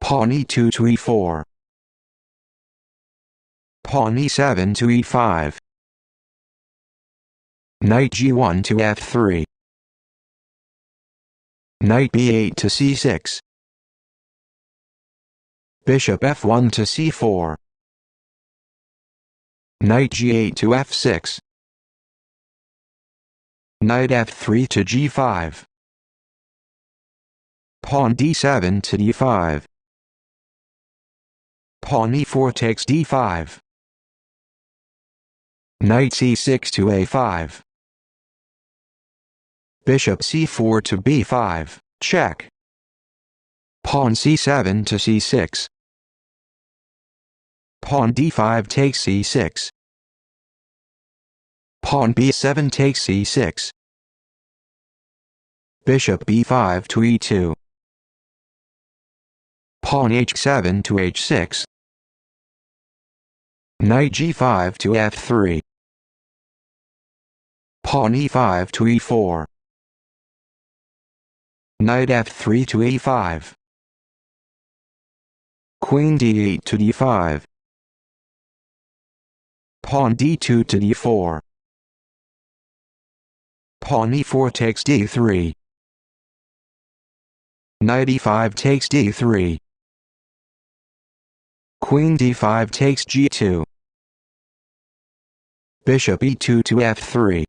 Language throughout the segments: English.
Pawn e2 to e4. Pawn e7 to e5. Knight g1 to f3. Knight b8 to c6. Bishop f1 to c4. Knight g8 to f6. Knight f3 to g5. Pawn d7 to d5. Pawn e4 takes d5. Knight c6 to a5. Bishop c4 to b5, check. Pawn c7 to c6. Pawn d5 takes c6. Pawn b7 takes c6. Bishop b5 to e2. Pawn h7 to h6. Knight g5 to f3. Pawn e5 to e4. Knight f3 to e5. Queen d8 to d5. Pawn d2 to d4. Pawn e4 takes d3. Knight e5 takes d3. Queen d5 takes g2. Bishop e2 to f3.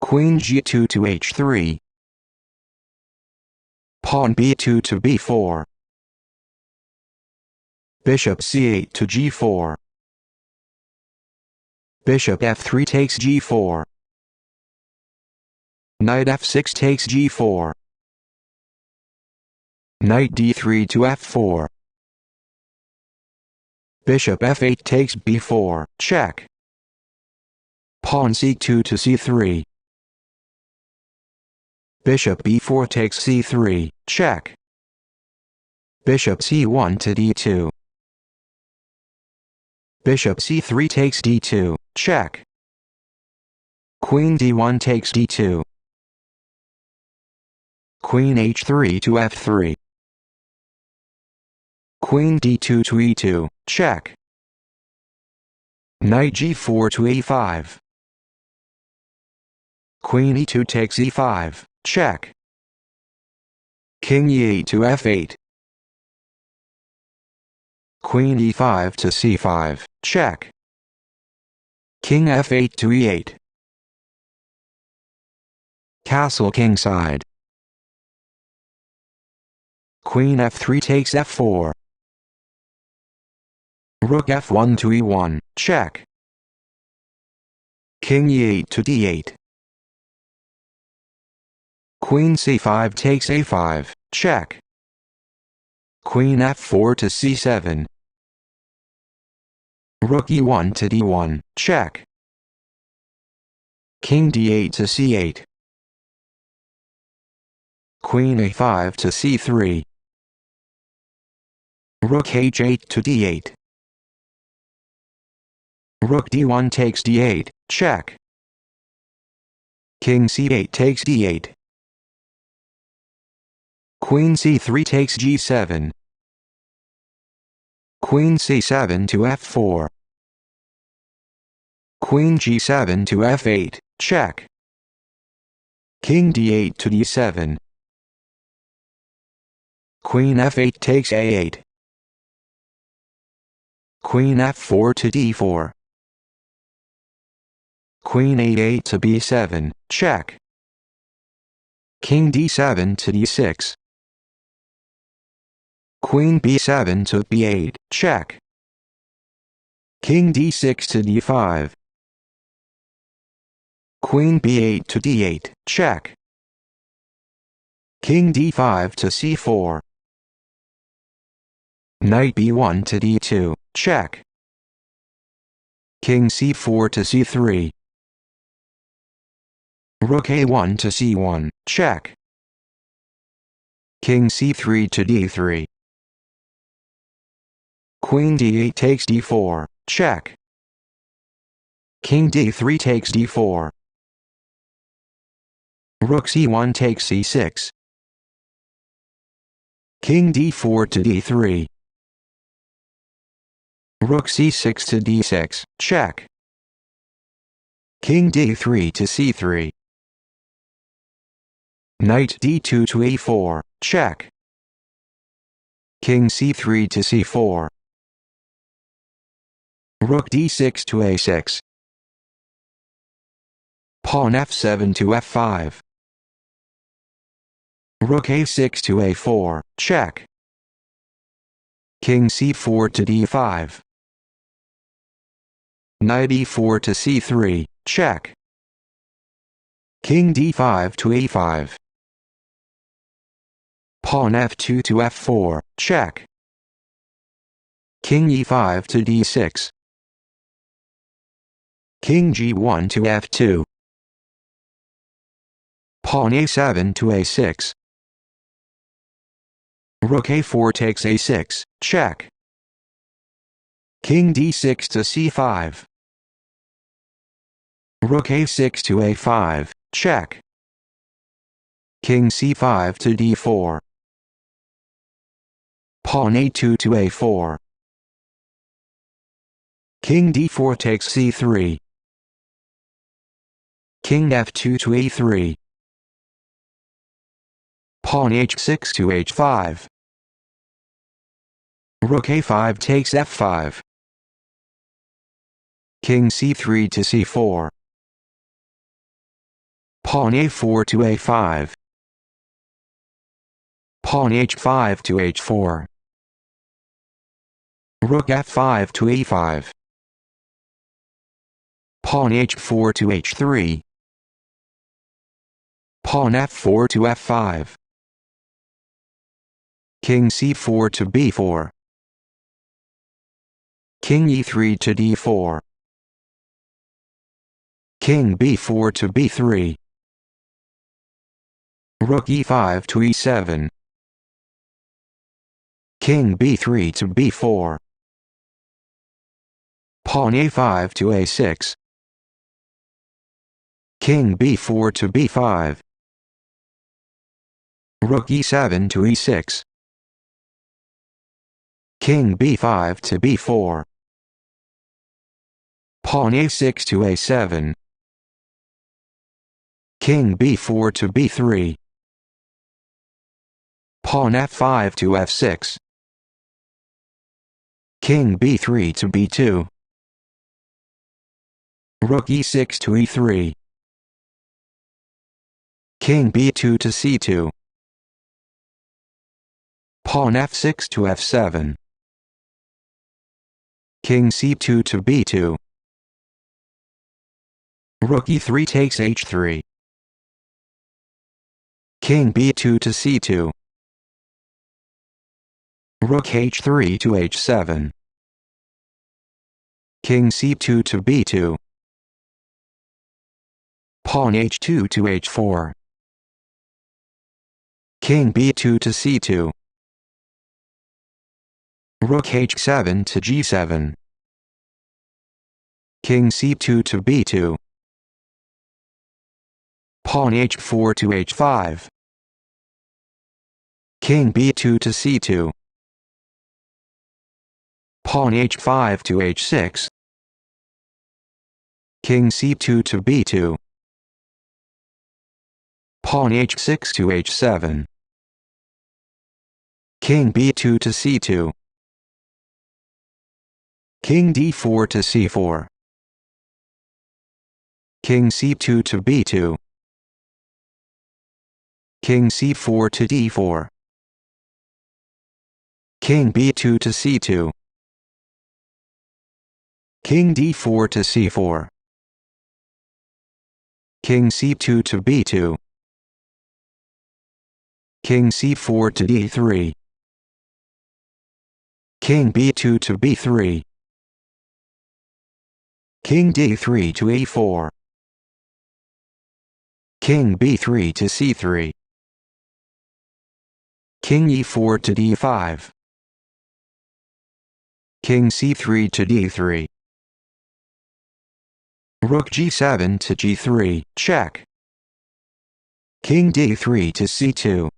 Queen g2 to h3. Pawn b2 to b4. Bishop c8 to g4. Bishop f3 takes g4. Knight f6 takes g4. Knight d3 to f4. Bishop f8 takes b4, check. Pawn c2 to c3. Bishop b4 takes c3, check. Bishop c1 to d2. Bishop c3 takes d2, check. Queen d1 takes d2. Queen h3 to f3. Queen d2 to e2, check. Knight g4 to e5. Queen e2 takes e5, check. King e8 to f8. Queen e5 to c5, check. King f8 to e8. Castle kingside. Queen f3 takes f4. Rook f1 to e1, check. King e8 to d8. Queen c5 takes a5, check. Queen f4 to c7. Rook e1 to d1, check. King d8 to c8. Queen a5 to c3. Rook h8 to d8. Rook d1 takes d8, check. King c8 takes d8. Queen c3 takes g7. Queen c7 to f4. Queen g7 to f8, check. King d8 to d7. Queen f8 takes a8. Queen f4 to d4. Queen a8 to b7, check. King d7 to d6. Queen b7 to b8, check. King d6 to d5. Queen b8 to d8, check. King d5 to c4. Knight b1 to d2, check. King c4 to c3. Rook a1 to c1, check. King c3 to d3. Queen d8 takes d4, check. King d3 takes d4. Rook c1 takes c6. King d4 to d3. Rook c6 to d6, check. King d3 to c3. Knight d2 to e4, check. King c3 to c4. Rook d6 to a6. Pawn f7 to f5. Rook a6 to a4, check. King c4 to d5. Knight e4 to c3, check. King d5 to e5. Pawn f2 to f4, check. King e5 to d6. King g1 to f2. Pawn a7 to a6. Rook a4 takes a6, check. King d6 to c5. Rook a6 to a5, check. King c5 to d4. Pawn a2 to a4. King d4 takes c3. King f2 to e3. Pawn h6 to h5. Rook a5 takes f5. King c3 to c4. Pawn a4 to a5. Pawn h5 to h4. Rook f5 to e5. Pawn h4 to h3. Pawn f4 to f5. King c4 to b4. King e3 to d4. King b4 to b3. Rook e5 to e7. King b3 to b4. Pawn a5 to a6. King b4 to b5. Rook e7 to e6. King b5 to b4. Pawn a6 to a7. King b4 to b3. Pawn f5 to f6. King b3 to b2. Rook e6 to e3. King b2 to c2. Pawn f6 to f7. King c2 to b2. Rook e3 takes h3. King b2 to c2. Rook h3 to h7. King c2 to b2. Pawn h2 to h4. King b2 to c2. Rook h7 to g7. King c2 to b2. Pawn h4 to h5. King b2 to c2. Pawn h5 to h6. King c2 to b2. Pawn h6 to h7. King b2 to c2. King d4 to c4. King c2 to b2. King c4 to d4. King b2 to c2. King d4 to c4. King c2 to b2. King c4 to d3. King b2 to b3. King d3 to e4. King b3 to c3. King e4 to d5. King c3 to d3. Rook g7 to g3, check. King d3 to c2.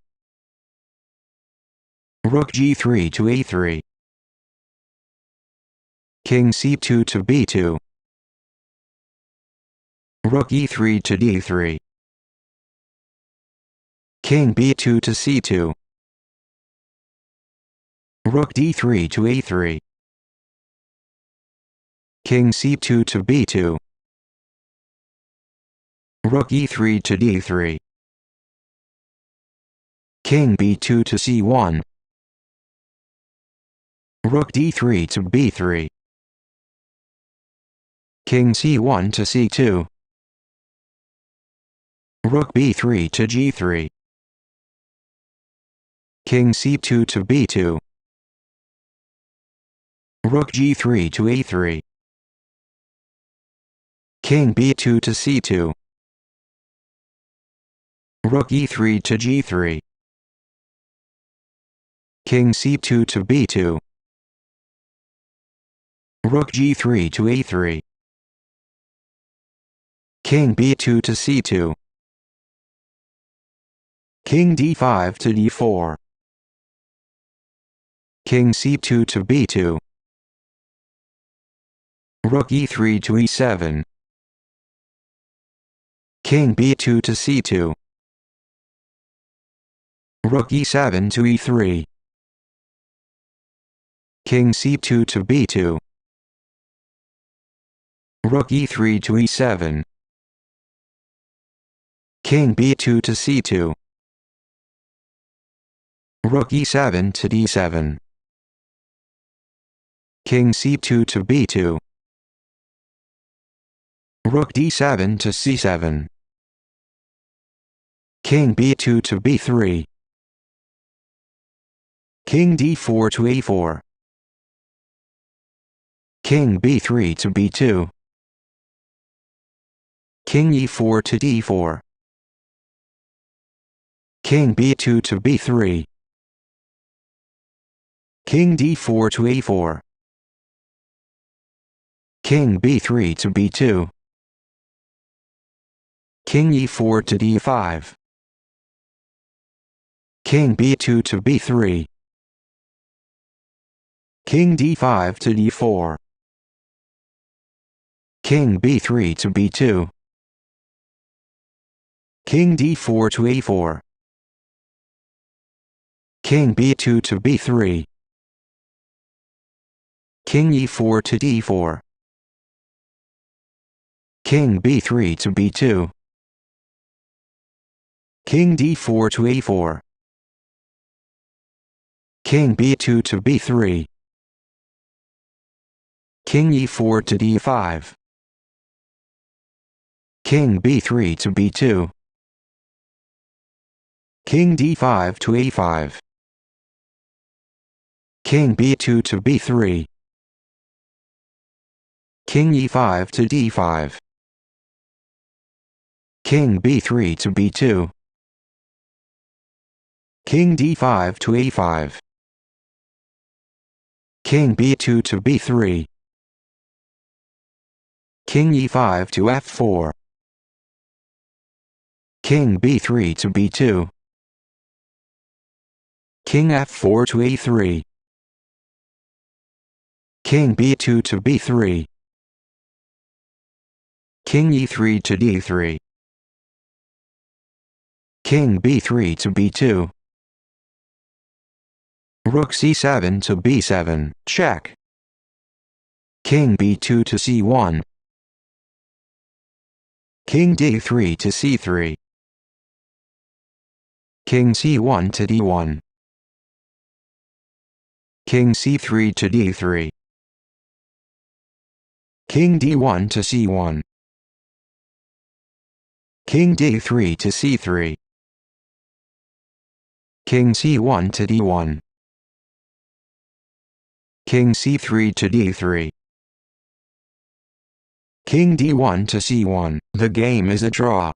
Rook g3 to a3. King c2 to b2. Rook e3 to d3. King b2 to c2. Rook d3 to a3. King c2 to b2. Rook e3 to d3. King b2 to c1. Rook d3 to b3. King c1 to c2. Rook b3 to g3. King c2 to b2. Rook g3 to a3. King b2 to c2. Rook e3 to g3. King c2 to b2. Rook g3 to a3. King b2 to c2. King d5 to d4. King c2 to b2. Rook e3 to e7. King b2 to c2. Rook e7 to e3. King c2 to b2. Rook e3 to e7. King b2 to c2. Rook e7 to d7. King c2 to b2. Rook d7 to c7. King b2 to b3. King d4 to a4. King b3 to b2. King e4 to d4. King b2 to b3. King d4 to a4. King b3 to b2. King e4 to d5. King b2 to b3. King d5 to d4. King b3 to b2. King d4 to a4. King b2 to b3. King e4 to d4. King b3 to b2. King d4 to a4. King b2 to b3. King e4 to d5. King b3 to b2. King d5 to a5. King b2 to b3. King e5 to d5. King b3 to b2. King d5 to a5. King b2 to b3. King e5 to f4. King b3 to b2. King f4 to a3. King b2 to b3. King e3 to d3. King b3 to b2. Rook c7 to b7, check. King b2 to c1. King d3 to c3. King c1 to d1. King c3 to d3. King d1 to c1. King d3 to c3. King c1 to d1. King c3 to d3. King d1 to c1. The game is a draw.